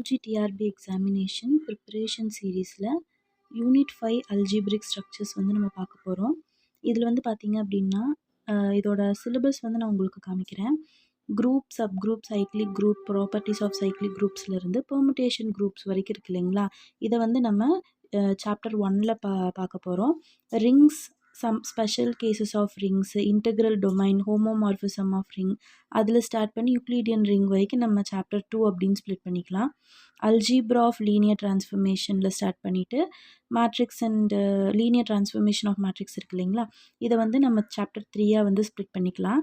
UG TRP examination preparation சீரீஸில் unit 5 algebraic structures வந்து நம்ம பார்க்க போகிறோம். இதில் வந்து பார்த்தீங்க அப்படின்னா இதோட சிலபஸ் வந்து நான் உங்களுக்கு காமிக்கிறேன். Group, sub group, cyclic group, properties of cyclic குரூப்ஸ்லேருந்து பெர்முடேஷன் குரூப்ஸ் வரைக்கும் இருக்குது இல்லைங்களா? இதை வந்து நம்ம சாப்டர் 1ல் பார்க்க போகிறோம். Rings, some special cases of rings, integral domain, homomorphism of ring, அதில் ஸ்டார்ட் பண்ணி யூக்ளிடியன் ரிங் வரைக்கும் நம்ம சாப்டர் 2 அப்படின்னு ஸ்ப்ளிட் பண்ணிக்கலாம். அல்ஜீப்ரா ஆஃப் லீனியர் டிரான்ஸ்ஃபர்மேஷனில் ஸ்டார்ட் பண்ணிவிட்டு matrix and linear transformation of matrix இருக்கு இல்லைங்களா, இதை வந்து நம்ம சாப்டர் 3 வந்து ஸ்ப்ளிட் பண்ணிக்கலாம்.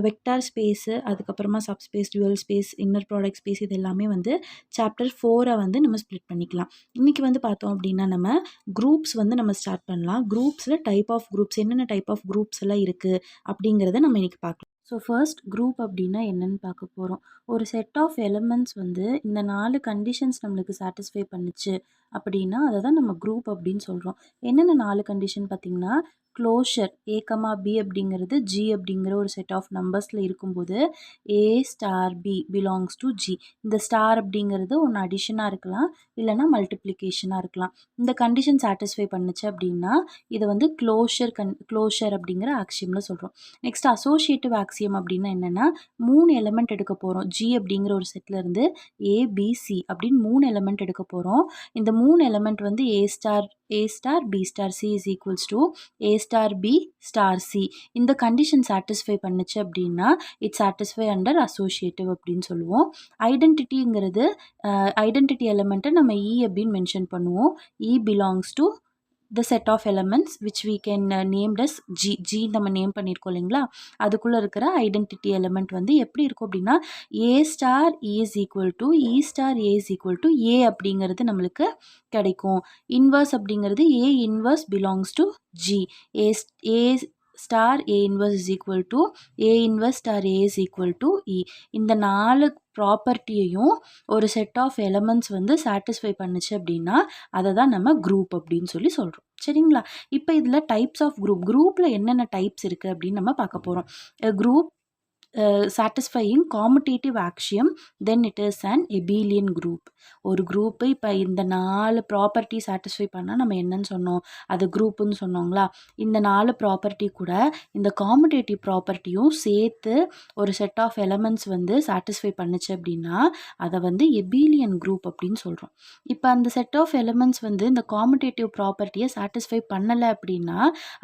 வெக்டார் ஸ்பேஸு, அதுக்கப்புறமா subspace, dual space, inner product space, இது எல்லாமே வந்து சாப்டர் 4 வந்து நம்ம ஸ்ப்ளிட் பண்ணிக்கலாம். இன்றைக்கி வந்து பார்த்தோம் அப்படின்னா நம்ம குரூப்ஸ் வந்து நம்ம ஸ்டார்ட் பண்ணலாம். குரூப்ஸில் டைப் ஆஃப் குரூப்ஸ், என்னென்ன டைப் ஆஃப் குரூப்ஸ் எல்லாம் இருக்குது அப்படிங்கிறத நம்ம இன்றைக்கி பார்க்கலாம். ஸோ ஃபர்ஸ்ட் குரூப் அப்படின்னா என்னென்னு பார்க்க போகிறோம். ஒரு செட் ஆஃப் எலிமெண்ட்ஸ் வந்து இந்த 4 கண்டிஷன்ஸ் நம்மளுக்கு சாட்டிஸ்ஃபை பண்ணுச்சு அப்படின்னா அதை தான் நம்ம குரூப் அப்படின்னு சொல்கிறோம். என்னென்ன 4 கண்டிஷன் பார்த்திங்கன்னா, க்ளோஷர் A, B அப்படிங்கிறது G அப்படிங்கிற ஒரு செட் ஆஃப் நம்பர்ஸில் இருக்கும்போது A star B belongs to G. இந்த ஸ்டார் அப்படிங்கிறது ஒன்று அடிஷனாக இருக்கலாம், இல்லைனா மல்டிப்ளிகேஷனாக இருக்கலாம். இந்த கண்டிஷன் சாட்டிஸ்ஃபை பண்ணுச்சு அப்படின்னா இதை வந்து க்ளோஷர் அப்படிங்கிற ஆக்சியமில் சொல்கிறோம். நெக்ஸ்ட் அசோசியேட்டிவ் ஆக்சியம் அப்படின்னா என்னென்னா, 3 எலிமெண்ட் எடுக்க போகிறோம். G அப்படிங்கிற ஒரு செட்லேருந்து A, B, C அப்படின்னு 3 எலிமெண்ட் எடுக்க போகிறோம். இந்த 3 எலிமெண்ட் வந்து A star B star C is equals to A star B star C. இந்த கண்டிஷன் சாட்டிஸ்ஃபை பண்ணுச்சு அப்படின்னா இட்ஸ் சாட்டிஸ்ஃபை அண்டர் அசோசியேட்டிவ் அப்படின்னு சொல்லுவோம். ஐடென்டிட்டிங்கிறது ஐடென்டிட்டி எலிமெண்ட்டை நம்ம E அப்படின்னு மென்ஷன் பண்ணுவோம். E belongs to the set of elements which we can named as G நம்ம name பண்ணியிருக்கோம் இல்லைங்களா, அதுக்குள்ளே இருக்கிற ஐடென்டிட்டி எலிமெண்ட் வந்து எப்படி இருக்கும் அப்படின்னா A star E is equal to E star A is equal to A அப்படிங்கிறது நம்மளுக்கு கிடைக்கும். இன்வர்ஸ் அப்படிங்கிறது A inverse belongs to G. A star A inverse is equal to A inverse star A is equal to E. இந்த 4 ப்ராப்பர்ட்டியையும் ஒரு set of elements வந்து satisfy பண்ணுச்சு அப்படின்னா அதை தான் நம்ம குரூப் அப்படின்னு சொல்கிறோம். சரிங்களா? இப்போ இதில் டைப்ஸ் ஆஃப் குரூப்பில் என்னென்ன டைப்ஸ் இருக்குது அப்படின்னு நம்ம பார்க்க போகிறோம். Group satisfying commutative axiom, then it is an abelian group. ஒரு குரூப்பு இப்போ இந்த 4 ப்ராப்பர்ட்டி சாட்டிஸ்ஃபை பண்ணால் நம்ம என்னன்னு சொன்னோம், அது குரூப்புன்னு சொன்னோங்களா. இந்த 4 ப்ராப்பர்ட்டி கூட இந்த காமுடேட்டிவ் ப்ராப்பர்ட்டியும் சேர்த்து ஒரு செட் ஆஃப் எலமெண்ட்ஸ் வந்து சாட்டிஸ்ஃபை பண்ணுச்சு அப்படின்னா அதை வந்து எபீலியன் குரூப் அப்படின்னு சொல்கிறோம். இப்போ அந்த செட் ஆஃப் எலமெண்ட்ஸ் வந்து இந்த காமுடேட்டிவ் ப்ராப்பர்ட்டியை சாட்டிஸ்ஃபை பண்ணலை அப்படின்னா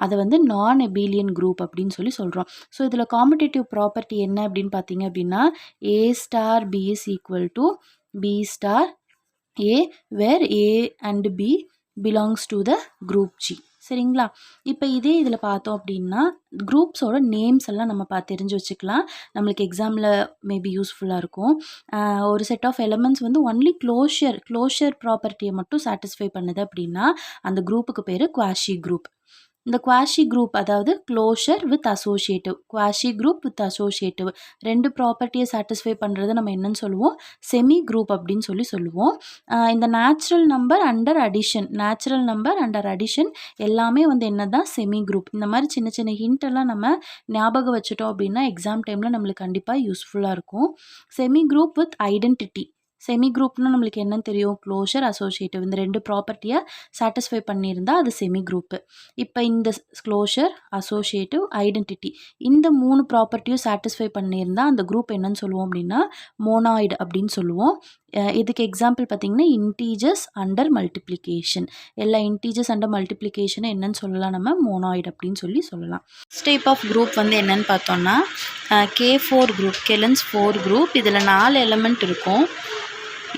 அதை வந்து நான் எபீலியன் குரூப் அப்படின்னு சொல்கிறோம். ஸோ இதில் காமுடேட்டிவ் ப்ராப்பர்ட்டி என்ன அப்படின்னு பார்த்தீங்க அப்படின்னா A star B is equal to B star A where A and B belongs to the group G. சரிங்களா? இப்போ இதே இதில் பார்த்தோம் அப்படின்னா குரூப்ஸோட நேம்ஸ் எல்லாம் நம்ம தெரிஞ்சு வச்சுக்கலாம். நம்மளுக்கு எக்ஸாமில் மேபி யூஸ்ஃபுல்லாக இருக்கும். ஒரு செட் ஆஃப் எலிமெண்ட்ஸ் வந்து ஒன்லி க்ளோஷர் ப்ராப்பர்ட்டியை மட்டும் சாட்டிஸ்ஃபை பண்ணுது அப்படின்னா அந்த குரூப்புக்கு பேர் குவாஷி குரூப். இந்த குவாஷி குரூப் அதாவது closure with associative, quasi group with associative 2 ப்ராப்பர்ட்டியை சாட்டிஸ்ஃபை பண்ணுறது நம்ம என்னன்னு சொல்லுவோம், செமி குரூப் அப்படின்னு சொல்லுவோம். இந்த நேச்சுரல் நம்பர் அண்டர் அடிஷன் எல்லாமே வந்து என்ன தான் செமி குரூப். இந்த மாதிரி சின்ன சின்ன ஹிண்ட் எல்லாம் நம்ம ஞாபகம் வச்சுட்டோம் அப்படின்னா எக்ஸாம் டைமில் நம்மளுக்கு கண்டிப்பாக யூஸ்ஃபுல்லாக இருக்கும். Semi group with identity. Semi குரூப்னா நம்மளுக்கு என்னன்னு தெரியும், க்ளோஷர், அசோசியேட்டிவ் இந்த 2 ப்ராப்பர்ட்டியை சாட்டிஸ்ஃபை பண்ணியிருந்தால் அது செமி குரூப்பு. இப்போ இந்த க்ளோஷர், அசோசியேட்டிவ், ஐடென்டிட்டி இந்த 3 ப்ராப்பர்ட்டியும் சாட்டிஸ்ஃபை பண்ணியிருந்தால் அந்த குரூப் என்னன்னு சொல்லுவோம் அப்படின்னா மோனாய்டு அப்படின்னு சொல்லுவோம். இதுக்கு எக்ஸாம்பிள் பார்த்திங்கன்னா இன்டீஜர்ஸ் அண்டர் மல்டிப்ளிகேஷன். எல்லா இன்டீஜர்ஸ் அண்டர் மல்டிப்ளிகேஷனை என்னன்னு சொல்லலாம், நம்ம மோனாய்டு அப்படின்னு சொல்லலாம். டைப் ஆஃப் குரூப் வந்து என்னன்னு பார்த்தோம்னா K4 குரூப், கெலன்ஸ் 4 குரூப். இதில் 4 எலிமெண்ட் இருக்கும்.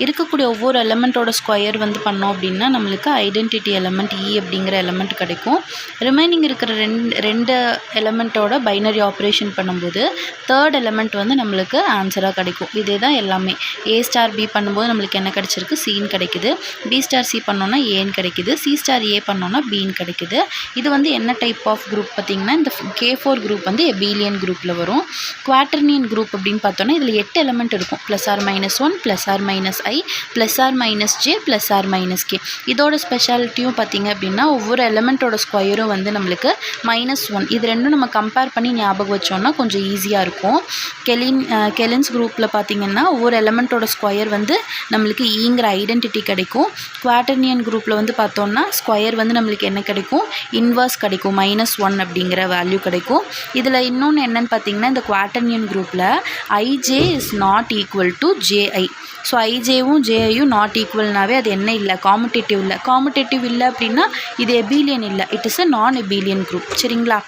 இருக்கக்கூடிய ஒவ்வொரு எலிமெண்ட்டோட ஸ்கொயர் வந்து பண்ணோம் அப்படின்னா நம்மளுக்கு ஐடென்டிட்டி எலிமெண்ட் E அப்படிங்கிற எலிமெண்ட் கிடைக்கும். ரிமைனிங் இருக்கிற ரெண்டு எலிமெண்ட்டோட பைனரி ஆப்ரேஷன் பண்ணும்போது தேர்ட் எலிமெண்ட் வந்து நம்மளுக்கு ஆன்சராக கிடைக்கும். இதே தான் எல்லாமே. A ஸ்டார் B பண்ணும்போது நம்மளுக்கு என்ன கிடைச்சிருக்கு, Cன்னு கிடைக்குது. B ஸ்டார் C பண்ணோன்னா Aன்னு கிடைக்குது. C ஸ்டார் A பண்ணோன்னா Bன்னு கிடைக்குது. இது வந்து என்ன டைப் ஆஃப் குரூப் பார்த்திங்கன்னா இந்த K4 குரூப் வந்து எபீலியன் குரூப்பில் வரும். குவாட்டர்னியன் குரூப் அப்படின்னு பார்த்தோன்னா இதில் 8 எலிமெண்ட் இருக்கும். +R - 1 +R - -i plus R minus J plus R minus K. இதோட ஸ்பெஷாலிட்டியும் பார்த்திங்க அப்படின்னா ஒவ்வொரு எலமெண்ட்டோட ஸ்கொயரும் வந்து நம்மளுக்கு -1. இது ரெண்டும் நம்ம கம்பேர் பண்ணி ஞாபகம் வச்சோம்னா கொஞ்சம் ஈஸியாக இருக்கும். கெலின்ஸ் குரூப்பில் பார்த்திங்கன்னா ஒவ்வொரு எலமெண்ட்டோட ஸ்கொயர் வந்து நம்மளுக்கு ஈங்கிற ஐடென்டிட்டி கிடைக்கும். குவாட்டர்னியன் குரூப்பில் வந்து பார்த்தோம்னா ஸ்கொயர் வந்து நம்மளுக்கு என்ன கிடைக்கும், இன்வர்ஸ் கிடைக்கும், -1 அப்படிங்கிற வேல்யூ கிடைக்கும். இதில் இன்னொன்று என்னென்னு பார்த்தீங்கன்னா இந்த குவாட்டர்னியன் குரூப்பில் IJ is not equal to JI. So ஐஜேவும் ஜேஐயும் நாட் ஈக்குவல்னாவே அது என்ன இல்லை, காமுடேட்டிவ் இல்லை. காமுடேட்டிவ் இல்லை அப்படின்னா இது எபீலியன் இல்லை, இட் இஸ் அ நான் எபீலியன் குரூப். சரிங்களா?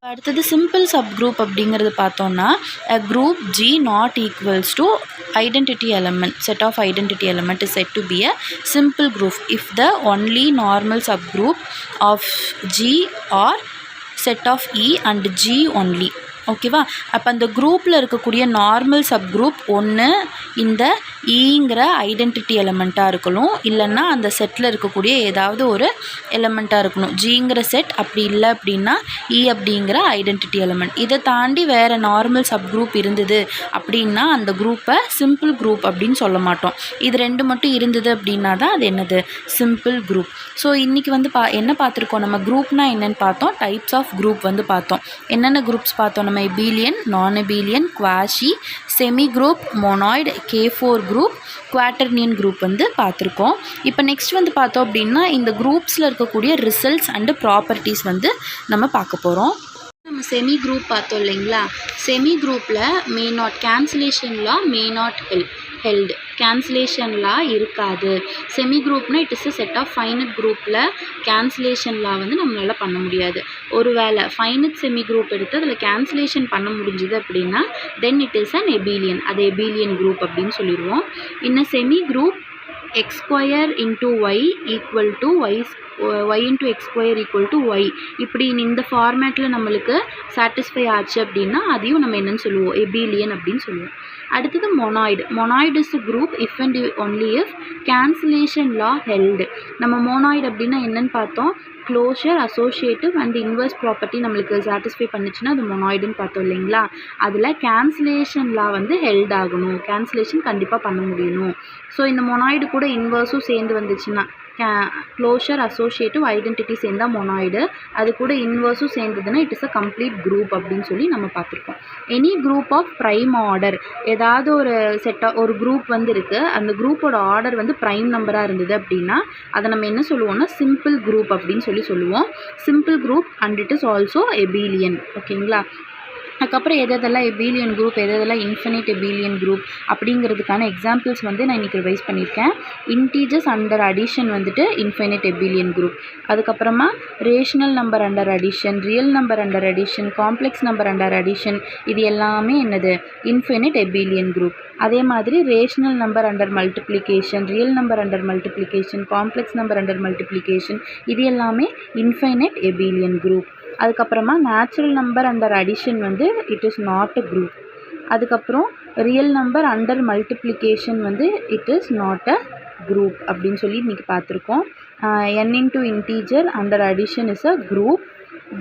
அடுத்தது சிம்பிள் சப் குரூப் அப்படிங்கிறது பார்த்தோன்னா a group G not equals to identity element, set of identity element is said to be a simple group if the only normal subgroup of G or set of E and G only. ஓகேவா? அப்போ அந்த குரூப்பில் இருக்கக்கூடிய normal sub group ஒன்று இந்த ஈங்கிற identity எலமெண்ட்டாக இருக்கணும், இல்லைன்னா அந்த செட்டில் இருக்கக்கூடிய ஏதாவது ஒரு எலமெண்ட்டாக இருக்கணும். ஜிங்கிற செட் அப்படி இல்லை அப்படின்னா இ அப்படிங்கிற ஐடென்டிட்டி எலமெண்ட். இதை தாண்டி வேறு நார்மல் சப் குரூப் இருந்தது அப்படின்னா அந்த குரூப்பை சிம்பிள் குரூப் அப்படின்னு சொல்ல மாட்டோம். இது ரெண்டு மட்டும் இருந்தது அப்படின்னா தான் அது என்னது, சிம்பிள் குரூப். ஸோ இன்றைக்கி வந்து என்ன பார்த்துருக்கோம், நம்ம குரூப்னால் என்னென்னு பார்த்தோம், டைப்ஸ் ஆஃப் குரூப் வந்து பார்த்தோம். என்னென்ன குரூப்ஸ் பார்த்தோம் நம்ம, abelian, non abelian, quasi, semi group, monoid, K4 group, quaternion group வந்து பார்த்துருக்கோம். இப்போ நெக்ஸ்ட் வந்து பார்த்தோம் அப்படின்னா இந்த குரூப்ஸில் இருக்கக்கூடிய ரிசல்ட்ஸ் அண்டு ப்ராப்பர்ட்டிஸ் வந்து நம்ம பார்க்க போகிறோம். நம்ம செமி குரூப் பார்த்தோம் இல்லைங்களா, செமி குரூப்பில் may not cancellation law may not held, cancellation law இருக்காது. செமி குரூப்னால் it is a set of finite குரூப்பில் கேன்சலேஷன் லா வந்து நம்மளால் பண்ண முடியாது. ஒரு வேளை ஃபைனட் செமி குரூப் எடுத்து அதில் கேன்சலேஷன் பண்ண முடிஞ்சுது அப்படின்னா then it is an abelian, அது எபீலியன் குரூப் அப்படின்னு சொல்லிடுவோம். இன்னும் semi group x square into y equal to y into x square equal to y, இப்படி இந்த ஃபார்மேட்டில் நம்மளுக்கு சாட்டிஸ்ஃபை ஆச்சு அப்படின்னா அதையும் நம்ம என்னென்னு சொல்லுவோம், எபீலியன் அப்படின்னு சொல்லுவோம். அடுத்தது monoid. Monoid is group if and only if cancellation law held. நம்ம மொனாய்டு அப்படின்னா என்னென்னு பார்த்தோம், closure, associative and inverse property நம்மளுக்கு சாட்டிஸ்ஃபை பண்ணிச்சுன்னா அது மொனாய்டுன்னு பார்த்தோம் இல்லைங்களா. அதில் கேன்சலேஷன் லா வந்து ஹெல்ட் ஆகணும், கேன்சலேஷன் கண்டிப்பாக பண்ண முடியணும். ஸோ இந்த மொனாய்டு கூட இன்வர்ஸும் சேர்ந்து வந்துச்சுன்னா க்ளோஷர், அசோசியேட்டிவ், ஐடென்டிட்டி சேர்ந்தால் மொனாய்டு, அது கூட இன்வர்ஸும் சேர்ந்ததுன்னா it is a complete group அப்படின்னு சொல்லி நம்ம பார்த்துருக்கோம். Any group of prime order, ஏதாவது ஒரு ஒரு குரூப் வந்து இருக்குது, அந்த குரூப்போட ஆர்டர் வந்து ப்ரைம் நம்பராக இருந்தது அப்படின்னா அதை நம்ம என்ன சொல்லுவோம்னா சிம்பிள் குரூப் அப்படின்னு சொல்லுவோம். Simple group and it is also abelian. ஓகேங்களா? அதுக்கப்புறம் எதெல்லாம் எபீலியன் குரூப், எதெல்லாம் இன்ஃபினிட் எபீலியன் குரூப் அப்படிங்கிறதுக்கான எக்ஸாம்பிள்ஸ் வந்து நான் இன்றைக்கி ரிவைஸ் பண்ணியிருக்கேன். இன்டீஜர்ஸ் அண்டர் அடிஷன் வந்துட்டு இன்ஃபினிட் எபீலியன் குரூப். அதுக்கப்புறமா rational number under addition, real number under addition, complex number under addition, இது எல்லாமே என்னது, இன்ஃபினிட் எபீலியன் குரூப். அதே மாதிரி rational number under multiplication, real number under multiplication, complex number under multiplication, இது எல்லாமே infinite எபீலியன் group. அதுக்கப்புறமா natural number under addition வந்து it is not a group. அதுக்கப்புறம் ரியல் நம்பர் அண்டர் மல்டிப்ளிகேஷன் வந்து it is not a group அப்படின்னு சொல்லி இன்றைக்கி பார்த்துருக்கோம். n into integer under addition is a group.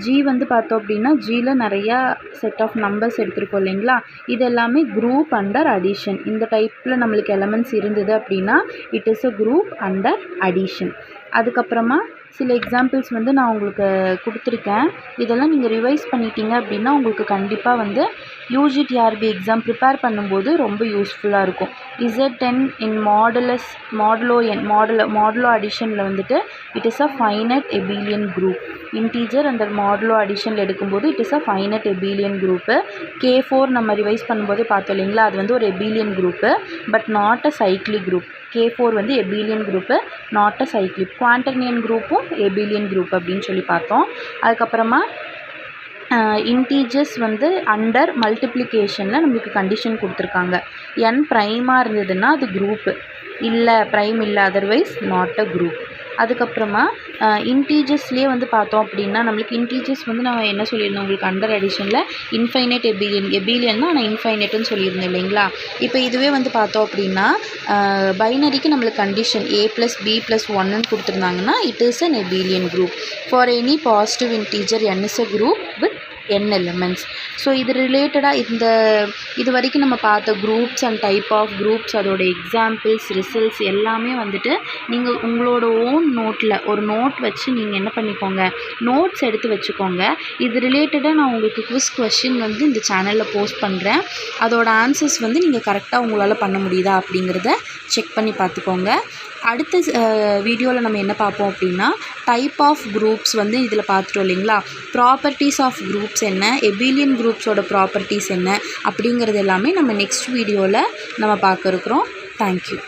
G வந்து பார்த்தோம் அப்படின்னா ஜியில் நிறையா செட் ஆஃப் நம்பர்ஸ் எடுத்துருக்கோம் இல்லைங்களா, இது எல்லாமே குரூப் அண்டர் அடிஷன். இந்த டைப்பில் நம்மளுக்கு எலமெண்ட்ஸ் இருந்தது அப்படின்னா it is a group under addition. அதுக்கப்புறமா சில எக்ஸாம்பிள்ஸ் வந்து நான் உங்களுக்கு கொடுத்துருக்கேன், இதெல்லாம் நீங்கள் ரிவைஸ் பண்ணிட்டீங்க அப்படின்னா உங்களுக்கு கண்டிப்பாக வந்து யூஜிடிஆர்பி எக்ஸாம் ப்ரிப்பேர் பண்ணும்போது ரொம்ப யூஸ்ஃபுல்லாக இருக்கும். Z10 இன் மாடுலோ அடிஷனில் வந்துட்டு it is a finite abelian group. Integer under modulo அடிஷனில் எடுக்கும்போது it is a finite abelian group. K4 நம்ம ரிவைஸ் பண்ணும்போதே பார்த்தோம் இல்லைங்களா, அது வந்து ஒரு abelian group but not a cyclic group. K4 வந்து abelian group, not a cyclic. Quaternion குரூப்பும் எபீலியன் குரூப் அப்படின்னு சொல்லி பார்த்தோம். அதுக்கப்புறமா இன்டீஜர்ஸ் வந்து அண்டர் மல்டிப்ளிகேஷனில் நம்மளுக்கு கண்டிஷன் கொடுத்துருக்காங்க. n ப்ரைமாக இருந்ததுன்னா அது குரூப்பு, இல்லை ப்ரைம் இல்லை அதர்வைஸ் நாட் அ குரூப். அதுக்கப்புறமா இன்டீஜர்ஸ்லேயே வந்து பார்த்தோம் அப்படின்னா நம்மளுக்கு இன்டீஜர்ஸ் வந்து நான் என்ன சொல்லியிருந்தேன் உங்களுக்கு அண்டர் அடிஷனில் இன்ஃபைனைட் எபீலியன் தான் நான் இன்ஃபைனைட்டுன்னு சொல்லியிருந்தேன் இல்லைங்களா. இப்போ இதுவே வந்து பார்த்தோம் அப்படின்னா பைனரிக்கு நம்மளுக்கு கண்டிஷன் a + b + 1ன்னு கொடுத்துருந்தாங்கன்னா it is an abelian group. For any positive integer n is a group with n elements. So இது ரிலேட்டடாக இது வரைக்கும் நம்ம பார்த்த groups and type of groups, அதோட எக்ஸாம்பிள்ஸ், ரிசல்ட்ஸ் எல்லாமே வந்துட்டு நீங்கள் உங்களோட ஓன் நோட்டில் ஒரு நோட் வச்சு நீங்கள் என்ன பண்ணிக்கோங்க, நோட்ஸ் எடுத்து வச்சுக்கோங்க. இது ரிலேட்டடாக நான் உங்களுக்கு குவிஸ் கொஷின் வந்து இந்த சேனலில் போஸ்ட் பண்ணுறேன். அதோட ஆன்சர்ஸ் வந்து நீங்கள் கரெக்டாக உங்களால் பண்ண முடியுதா அப்படிங்கிறத செக் பண்ணி பார்த்துக்கோங்க. அடுத்த வீடியோவில் நம்ம என்ன பார்ப்போம் அப்படின்னா, டைப் ஆஃப் குரூப்ஸ் வந்து இதில் பார்த்துட்டோம் இல்லைங்களா, ப்ராப்பர்ட்டிஸ் ஆஃப் குரூப்ஸ் என்ன, எபிலியன் குரூப்ஸோட ப்ராப்பர்ட்டிஸ் என்ன அப்படிங்கிறது எல்லாமே நம்ம நெக்ஸ்ட் வீடியோவில் நம்ம பார்க்க இருக்கிறோம். தேங்க்யூ.